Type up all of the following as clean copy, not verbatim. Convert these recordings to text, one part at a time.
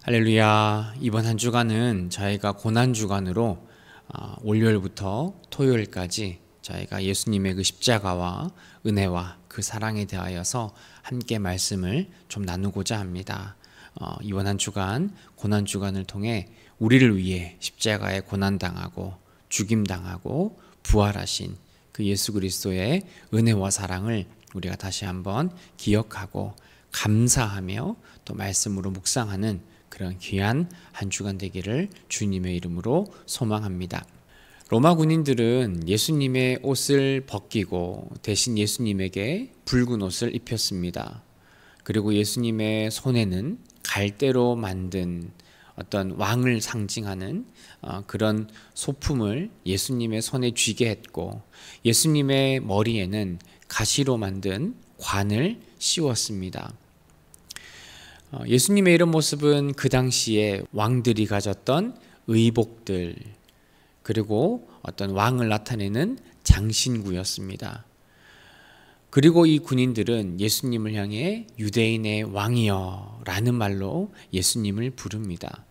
할렐루야. 이번 한 주간은 저희가 고난주간으로 월요일부터 토요일까지 저희가 예수님의 그 십자가와 은혜와 그 사랑에 대하여서 함께 말씀을 좀 나누고자 합니다. 이번 한 주간 고난주간을 통해 우리를 위해 십자가에 고난당하고 죽임당하고 부활하신 그 예수 그리스도의 은혜와 사랑을 우리가 다시 한번 기억하고 감사하며 또 말씀으로 묵상하는 그런 귀한 한 주간 되기를 주님의 이름으로 소망합니다. 로마 군인들은 예수님의 옷을 벗기고 대신 예수님에게 붉은 옷을 입혔습니다. 그리고 예수님의 손에는 갈대로 만든 어떤 왕을 상징하는 그런 소품을 예수님의 손에 쥐게 했고, 예수님의 머리에는 가시로 만든 관을 씌웠습니다. 예수님의 이런 모습은 그 당시에 왕들이 가졌던 의복들, 그리고 어떤 왕을 나타내는 장신구였습니다. 그리고 이 군인들은 예수님을 향해 유대인의 왕이여 라는 말로 예수님을 부릅니다.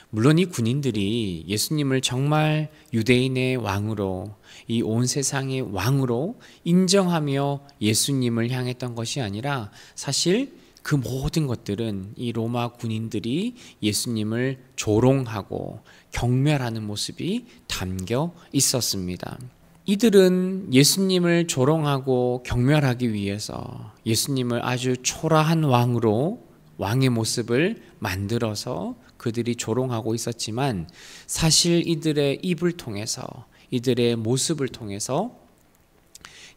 물론 이 군인들이 예수님을 정말 유대인의 왕으로, 이 온 세상의 왕으로 인정하며 예수님을 향했던 것이 아니라, 사실 그 모든 것들은 이 로마 군인들이 예수님을 조롱하고 경멸하는 모습이 담겨 있었습니다. 이들은 예수님을 조롱하고 경멸하기 위해서 예수님을 아주 초라한 왕으로, 왕의 모습을 만들어서 그들이 조롱하고 있었지만, 사실 이들의 입을 통해서, 이들의 모습을 통해서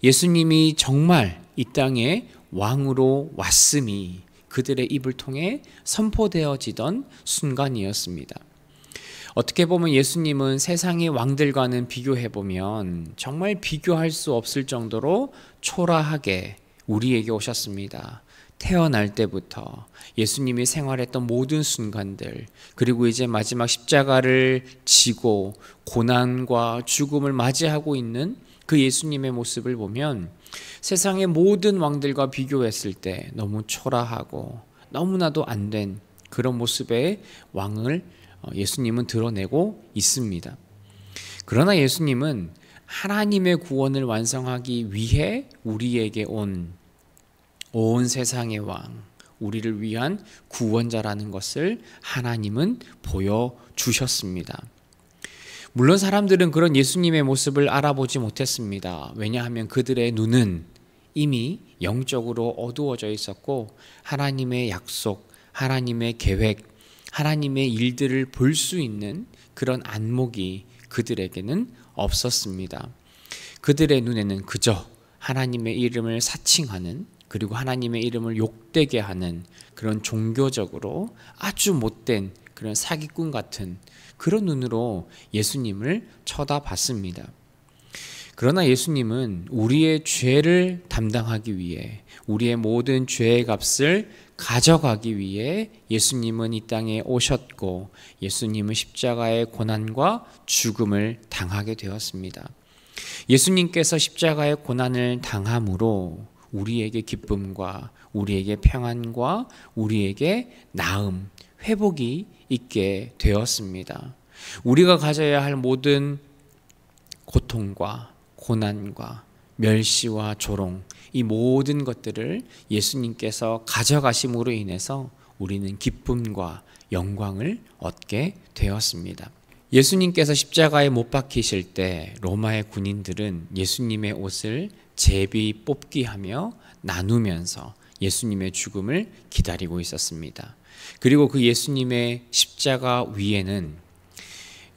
예수님이 정말 이 땅에 왕으로 왔음이 그들의 입을 통해 선포되어지던 순간이었습니다. 어떻게 보면 예수님은 세상의 왕들과는 비교해보면 정말 비교할 수 없을 정도로 초라하게 우리에게 오셨습니다. 태어날 때부터 예수님이 생활했던 모든 순간들, 그리고 이제 마지막 십자가를 지고 고난과 죽음을 맞이하고 있는 그 예수님의 모습을 보면 세상의 모든 왕들과 비교했을 때 너무 초라하고 너무나도 안 된 그런 모습의 왕을 예수님은 드러내고 있습니다. 그러나 예수님은 하나님의 구원을 완성하기 위해 우리에게 온 세상의 왕, 우리를 위한 구원자라는 것을 하나님은 보여주셨습니다. 물론 사람들은 그런 예수님의 모습을 알아보지 못했습니다. 왜냐하면 그들의 눈은 이미 영적으로 어두워져 있었고, 하나님의 약속, 하나님의 계획, 하나님의 일들을 볼 수 있는 그런 안목이 그들에게는 없었습니다. 그들의 눈에는 그저 하나님의 이름을 사칭하는, 그리고 하나님의 이름을 욕되게 하는 그런 종교적으로 아주 못된 그런 사기꾼 같은 그런 눈으로 예수님을 쳐다봤습니다. 그러나 예수님은 우리의 죄를 담당하기 위해, 우리의 모든 죄의 값을 가져가기 위해 예수님은 이 땅에 오셨고, 예수님은 십자가의 고난과 죽음을 당하게 되었습니다. 예수님께서 십자가의 고난을 당함으로 우리에게 기쁨과 우리에게 평안과 우리에게 나음, 회복이 있게 되었습니다. 우리가 가져야 할 모든 고통과 고난과 멸시와 조롱, 이 모든 것들을 예수님께서 가져가심으로 인해서 우리는 기쁨과 영광을 얻게 되었습니다. 예수님께서 십자가에 못 박히실 때 로마의 군인들은 예수님의 옷을 제비 뽑기 하며 나누면서 예수님의 죽음을 기다리고 있었습니다. 그리고 그 예수님의 십자가 위에는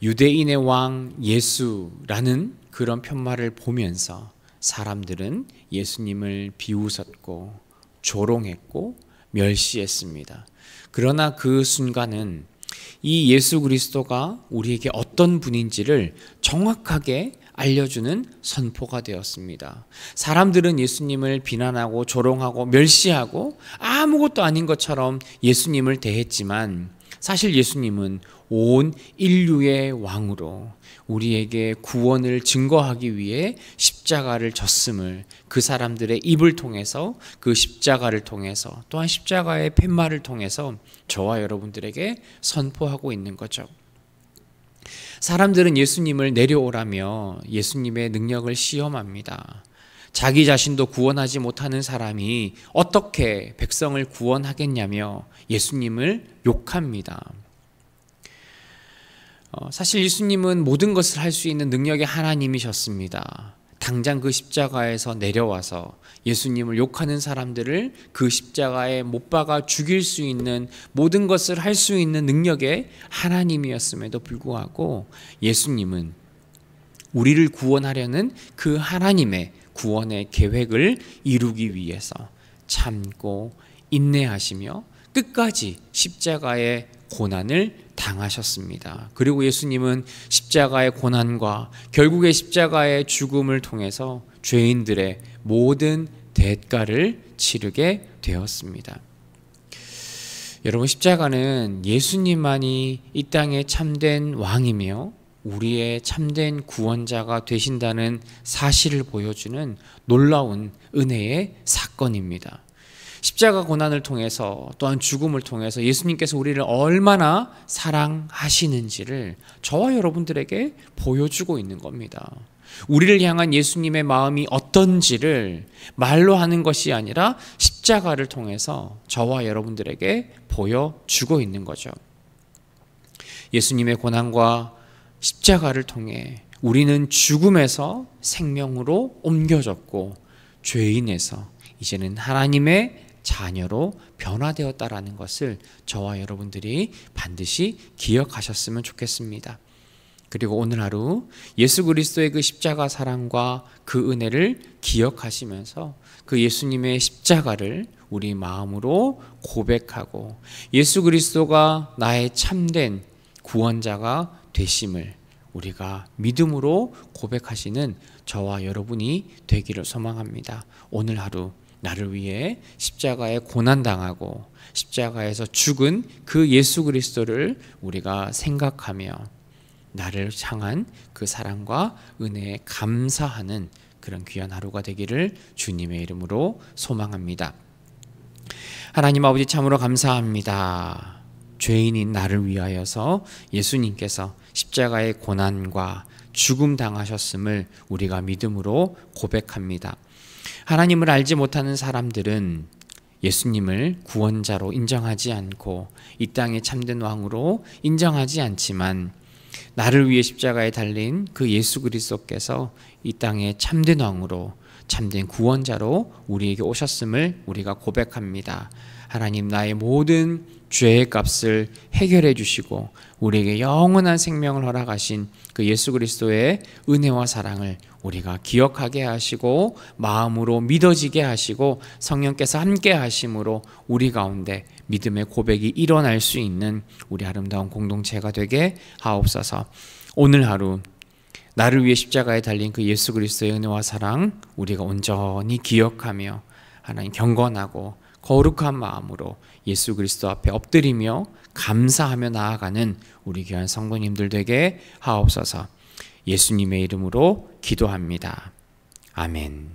유대인의 왕 예수라는 그런 편말을 보면서 사람들은 예수님을 비웃었고 조롱했고 멸시했습니다. 그러나 그 순간은 이 예수 그리스도가 우리에게 어떤 분인지를 정확하게 알려주는 선포가 되었습니다. 사람들은 예수님을 비난하고 조롱하고 멸시하고 아무것도 아닌 것처럼 예수님을 대했지만, 사실 예수님은 온 인류의 왕으로 우리에게 구원을 증거하기 위해 십자가를 졌음을 그 사람들의 입을 통해서, 그 십자가를 통해서, 또한 십자가의 팻말을 통해서 저와 여러분들에게 선포하고 있는 거죠. 사람들은 예수님을 내려오라며 예수님의 능력을 시험합니다. 자기 자신도 구원하지 못하는 사람이 어떻게 백성을 구원하겠냐며 예수님을 욕합니다. 사실 예수님은 모든 것을 할 수 있는 능력의 하나님이셨습니다. 당장 그 십자가에서 내려와서 예수님을 욕하는 사람들을 그 십자가에 못 박아 죽일 수 있는, 모든 것을 할 수 있는 능력의 하나님이었음에도 불구하고 예수님은 우리를 구원하려는 그 하나님의 구원의 계획을 이루기 위해서 참고 인내하시며 끝까지 십자가의 고난을 당하셨습니다. 그리고 예수님은 십자가의 고난과 결국의 십자가의 죽음을 통해서 죄인들의 모든 대가를 치르게 되었습니다. 여러분, 십자가는 예수님만이 이 땅의 참된 왕이며 우리의 참된 구원자가 되신다는 사실을 보여주는 놀라운 은혜의 사건입니다. 십자가 고난을 통해서, 또한 죽음을 통해서 예수님께서 우리를 얼마나 사랑하시는지를 저와 여러분들에게 보여주고 있는 겁니다. 우리를 향한 예수님의 마음이 어떤지를 말로 하는 것이 아니라 십자가를 통해서 저와 여러분들에게 보여주고 있는 거죠. 예수님의 고난과 십자가를 통해 우리는 죽음에서 생명으로 옮겨졌고 죄인에서 이제는 하나님의 자녀로 변화되었다라는 것을 저와 여러분들이 반드시 기억하셨으면 좋겠습니다. 그리고 오늘 하루 예수 그리스도의 그 십자가 사랑과 그 은혜를 기억하시면서 그 예수님의 십자가를 우리 마음으로 고백하고 예수 그리스도가 나의 참된 구원자가 되심을 우리가 믿음으로 고백하시는 저와 여러분이 되기를 소망합니다. 오늘 하루 나를 위해 십자가에 고난당하고 십자가에서 죽은 그 예수 그리스도를 우리가 생각하며 나를 향한 그 사랑과 은혜에 감사하는 그런 귀한 하루가 되기를 주님의 이름으로 소망합니다. 하나님 아버지, 참으로 감사합니다. 죄인인 나를 위하여서 예수님께서 십자가의 고난과 죽음 당하셨음을 우리가 믿음으로 고백합니다. 하나님을 알지 못하는 사람들은 예수님을 구원자로 인정하지 않고 이 땅의 참된 왕으로 인정하지 않지만 나를 위해 십자가에 달린 그 예수 그리스도께서 이 땅의 참된 왕으로, 참된 구원자로 우리에게 오셨음을 우리가 고백합니다. 하나님, 나의 모든 죄의 값을 해결해 주시고 우리에게 영원한 생명을 허락하신 그 예수 그리스도의 은혜와 사랑을 우리가 기억하게 하시고 마음으로 믿어지게 하시고 성령께서 함께 하심으로 우리 가운데 믿음의 고백이 일어날 수 있는 우리 아름다운 공동체가 되게 하옵소서. 오늘 하루 나를 위해 십자가에 달린 그 예수 그리스도의 은혜와 사랑 우리가 온전히 기억하며 하나님 경건하고 거룩한 마음으로 예수 그리스도 앞에 엎드리며 감사하며 나아가는 우리 귀한 성도님들 되게 하옵소서. 예수님의 이름으로 기도합니다. 아멘.